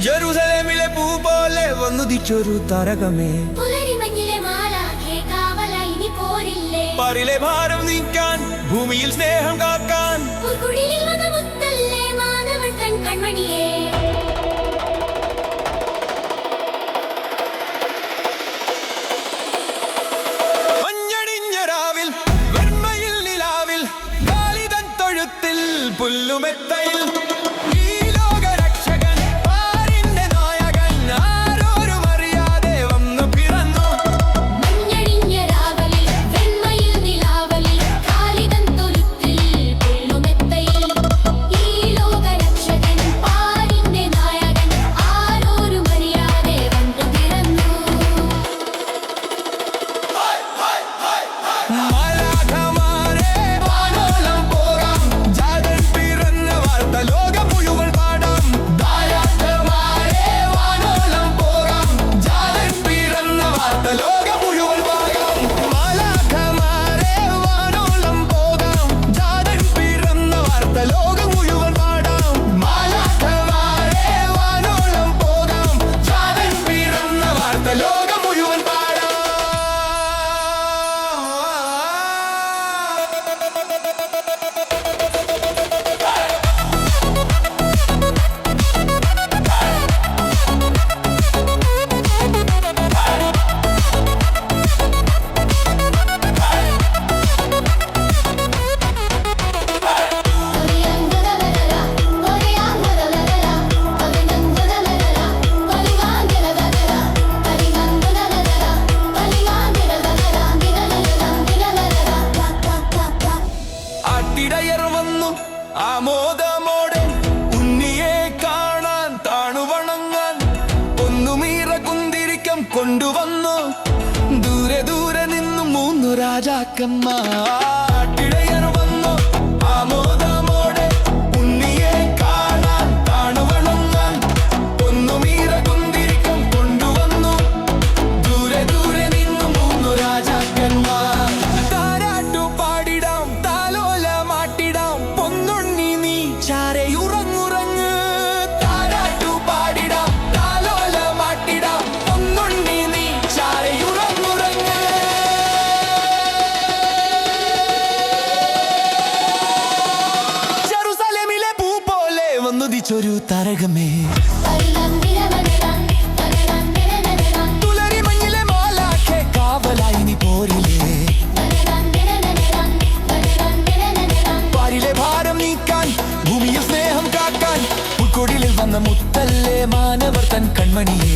ജെറുസലേമിലെ പൂ പോലെ വന്നുദിച്ചൊരു താരകമേ, പാരിലെ ഭാരം നീക്കാൻ, ഭൂമിയിൽ സ്നേഹം കാക്കാൻ, മഞ്ഞണിഞ്ഞ രാവിൽ വെണ്മയിൽ നിലാവിൽ കാലിതൻ തൊഴുത്തിൽ പുല്ലുമെത്തയിൽ ആമോദമോടെ ഉണ്ണിയെ കാണാൻ താണുവണങ്ങാൻ ഒന്നുമീറ കുന്തിരിക്കം കൊണ്ടുവന്നു. ദൂരെ ദൂരെ നിന്നും 3 രാജാക്കന്മാർ വന്നു. ആമോദമോടെ ഉണ്ണിയെ കാണാൻ താണുവണങ്ങാൻ ഒന്നുമീറ കുന്തിരിക്കം കൊണ്ടുവന്നു. ദൂരെ ദൂരെ നിന്നും 3 രാജാക്കന്മാർ. താരാട്ടു പാടിടാം, താലോല മാട്ടിടാം, പൊന്നുണ്ണി നീ ചാരയുറങ്ങുറങ്ങ്. താരാട്ടു പാടിടാം, താലോല മാട്ടിടാം, പൊന്നുണ്ണി നീ ചാരയുറങ്ങുറങ്ങ്. ജെറുസലേമിലെ പൂ പോലെ വന്നുദിച്ചൊരു താരകമേ, തുലരി മഞ്ഞിലെ മാലാഖേ, കാവലായി നീ പോരില്ലേ. പാരിലെ ഭാരം നീക്കാൻ, ഭൂമിയിൽ സ്നേഹം കാക്കാൻ, പുൽക്കൊടിലിൽ വന്ന മുത്തല്ലേ മാനവർ തൻ കൺമണിയേ.